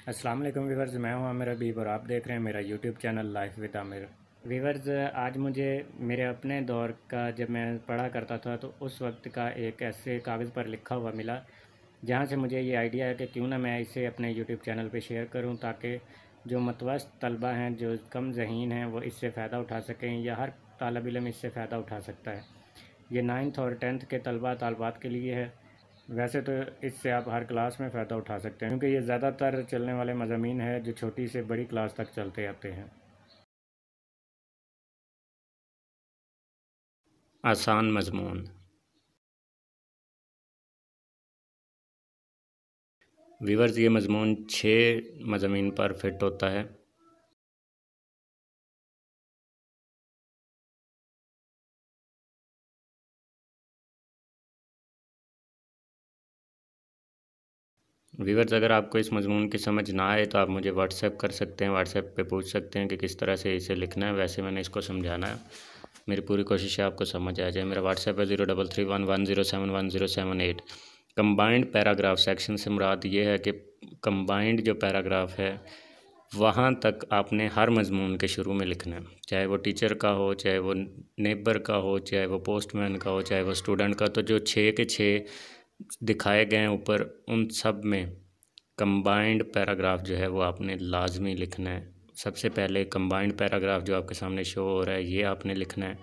अस्सलाम वालेकुम वीवर्स, मैं हूं आमिर हबीब और आप देख रहे हैं मेरा YouTube channel life with Aamir. Viewers, आज मुझे मेरे अपने दौर का जब मैं पढ़ा करता था तो उस वक्त का एक ऐसे कागज़ पर लिखा हुआ मिला जहां से मुझे ये आइडिया है कि क्यों ना मैं इसे अपने यूट्यूब चैनल पे शेयर करूं ताकि जो मतवस्त तलबा हैं, जो कम ज़हीन हैं, वो इससे फ़ायदा उठा सकें या हर तालब इल्म इससे फ़ायदा उठा सकता है। ये 9th और 10th के तलबा तालबात के लिए है। वैसे तो इससे आप हर क्लास में फ़ायदा उठा सकते हैं क्योंकि ये ज़्यादातर चलने वाले मज़ामीन है जो छोटी से बड़ी क्लास तक चलते आते हैं। आसान मजमून। वीवर्स, ये मजमून 6 मज़ामीन पर फिट होता है। वीवर्स, अगर आपको इस मजमून की समझ ना आए तो आप मुझे व्हाट्सएप कर सकते हैं, व्हाट्सएप पे पूछ सकते हैं कि किस तरह से इसे लिखना है। वैसे मैंने इसको समझाना है, मेरी पूरी कोशिश है आपको समझ आ जाए। मेरा व्हाट्सएप है 0331107108। कंबाइंड पैराग्राफ सेक्शन से मुराद ये है कि कंबाइंड जो पैराग्राफ है वहाँ तक आपने हर मजमून के शुरू में लिखना है, चाहे वो टीचर का हो, चाहे वो नेबर का हो, चाहे वो पोस्टमैन का हो, चाहे वो स्टूडेंट का। तो जो 6 के 6 दिखाए गए हैं ऊपर, उन सब में कंबाइंड पैराग्राफ जो है वो आपने लाजमी लिखना है। सबसे पहले कंबाइंड पैराग्राफ जो आपके सामने शो हो रहा है ये आपने लिखना है।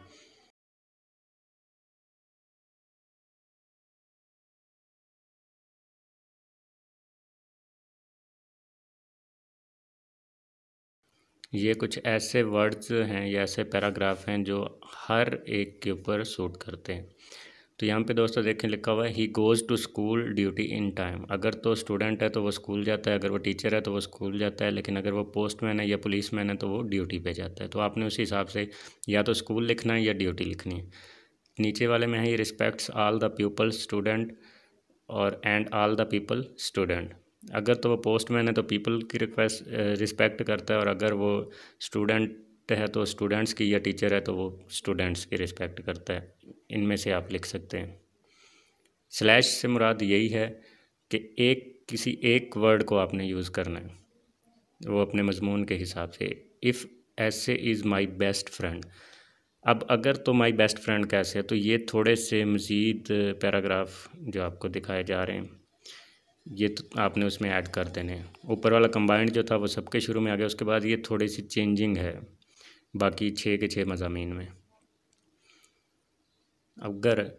ये कुछ ऐसे वर्ड्स हैं या ऐसे पैराग्राफ हैं जो हर एक के ऊपर सूट करते हैं। तो यहाँ पे दोस्तों देखें, लिखा हुआ है he goes to school duty in time. अगर तो स्टूडेंट है तो वो स्कूल जाता है, अगर वो टीचर है तो वो स्कूल जाता है, लेकिन अगर वो पोस्टमैन है या पुलिसमैन है तो वो ड्यूटी पे जाता है। तो आपने उसी हिसाब से या तो स्कूल लिखना है या ड्यूटी लिखनी है। नीचे वाले में है ही respects all the people student और and all the people student. अगर तो वो पोस्टमैन है तो पीपल की रिक्वेस्ट रिस्पेक्ट करता है, और अगर वो स्टूडेंट है तो स्टूडेंट्स की, या टीचर है तो वो स्टूडेंट्स की रिस्पेक्ट करता है। इनमें से आप लिख सकते हैं। स्लैश से मुराद यही है कि किसी एक वर्ड को आपने यूज़ करना है, वो अपने मजमून के हिसाब से। इफ़ ऐसे इज़ माई बेस्ट फ्रेंड। अब अगर तो माई बेस्ट फ्रेंड कैसे है, तो ये थोड़े से मज़ीद पैराग्राफ जो आपको दिखाए जा रहे हैं ये तो आपने उसमें ऐड कर देने हैं। ऊपर वाला कंबाइंड जो था वो सबके शुरू में आ गया, उसके बाद ये थोड़ी सी चेंजिंग है बाकी 6 के 6 मज़ामीन में। अगर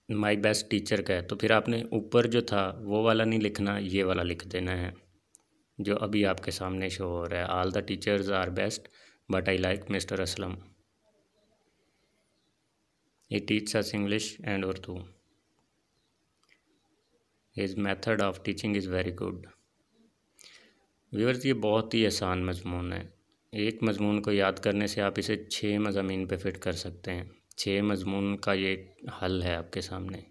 माई बेस्ट टीचर का है तो फिर आपने ऊपर जो था वो वाला नहीं लिखना, ये वाला लिख देना है जो अभी आपके सामने शो हो रहा है। All the teachers are best but I like Mister Aslam. He teach us English and Urdu. His method of teaching is very good. Viewers, ये बहुत ही आसान मजमून है। एक मजमून को याद करने से आप इसे 6 मज़ामीन पे फिट कर सकते हैं। 6 मजमून का ये हल है आपके सामने।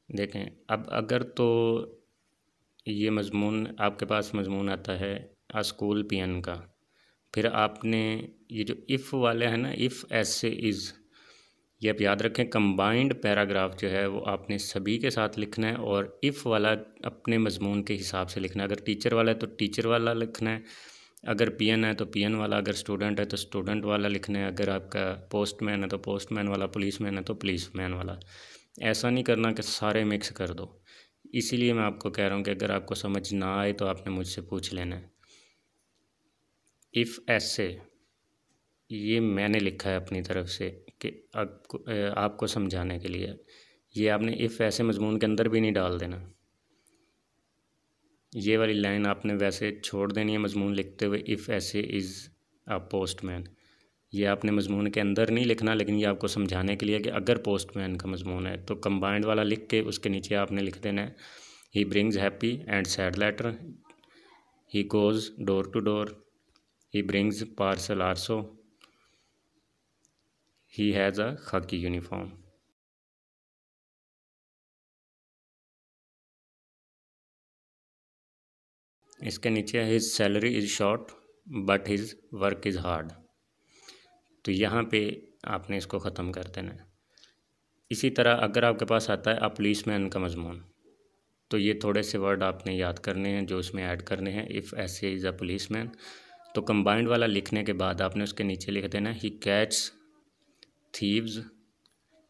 देखें, अब अगर तो ये मजमून आपके पास मजमून आता है आ स्कूल पियन का, फिर आपने ये जो इफ़ वाले हैं ना, इफ़ ऐसे इज़, ये आप याद रखें। कंबाइंड पैराग्राफ जो है वो आपने सभी के साथ लिखना है, और इफ़ वाला अपने मजमून के हिसाब से लिखना है। अगर टीचर वाला है तो टीचर वाला लिखना है, अगर पीएन है तो पीएन वाला, अगर स्टूडेंट है तो स्टूडेंट वाला लिखना है, अगर आपका पोस्टमैन है तो पोस्टमैन वाला, पुलिसमैन है तो पुलिसमैन वाला। ऐसा नहीं करना कि सारे मिक्स कर दो। इसीलिए मैं आपको कह रहा हूँ कि अगर आपको समझ ना आए तो आपने मुझसे पूछ लेना है। इफ़ ऐसे ये मैंने लिखा है अपनी तरफ से कि आपको समझाने के लिए। ये आपने इफ़ ऐसे मजमून के अंदर भी नहीं डाल देना। ये वाली लाइन आपने वैसे छोड़ देनी है मजमून लिखते हुए, इफ़ ऐसे इज़ अ पोस्टमैन। ये आपने मजमून के अंदर नहीं लिखना, लेकिन ये आपको समझाने के लिए कि अगर पोस्टमैन का मजमून है तो कंबाइंड वाला लिख के उसके नीचे आपने लिख देना है he brings happy and sad letter, he goes door to door, he brings parcel also, he has a khaki uniform. इसके नीचे his salary is short but his work is hard. तो यहाँ पे आपने इसको ख़त्म कर देना है। इसी तरह अगर आपके पास आता है अ पुलिसमैन का मजमून, तो ये थोड़े से वर्ड आपने याद करने हैं जो उसमें ऐड करने हैं। इफ़ ऐसे इज़ अ पुलिसमैन, तो कंबाइंड वाला लिखने के बाद आपने उसके नीचे लिख देना he catch thieves,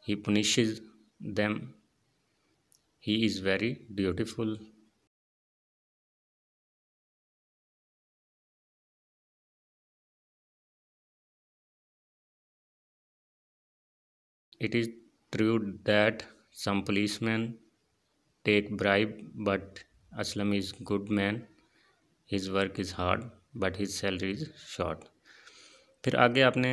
he punishes them, he is very dutiful, it is true that some policemen take bribe, but Aslam is good man, his work is hard but his salary is short। फिर आगे आपने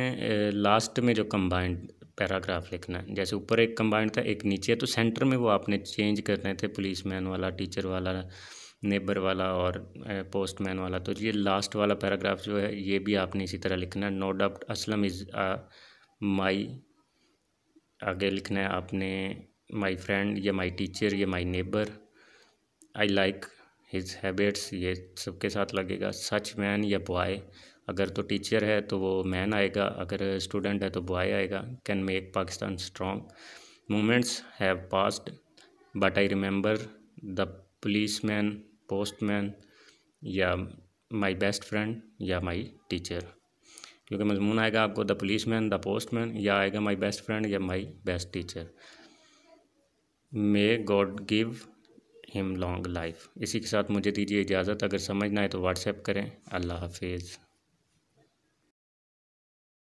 last में जो combined paragraph लिखना है, जैसे ऊपर एक कंबाइंड था एक नीचे, तो सेंटर में वो आपने चेंज करने थे, पुलिसमैन वाला, टीचर वाला, नेबर वाला और पोस्टमैन वाला। तो ये लास्ट वाला पैराग्राफ जो है ये भी आपने इसी तरह लिखना है। No doubt Aslam is my, आगे लिखना है आपने माई फ्रेंड या माई टीचर या my neighbour, I like his habits, ये सबके साथ लगेगा। सच मैन या बॉय, अगर तो टीचर है तो वो मैन आएगा, अगर स्टूडेंट है तो बॉय आएगा। Can make Pakistan strong, moments have passed but I remember the policeman, postman या माई बेस्ट फ्रेंड या माई टीचर, क्योंकि मजमून आएगा आपको द पुलिसमैन, द पोस्टमैन, या आएगा माई बेस्ट फ्रेंड या my best teacher. May God give him long life. इसी के साथ मुझे दीजिए इजाज़त। अगर समझना है तो व्हाट्सएप करें। अल्लाह हाफिज़।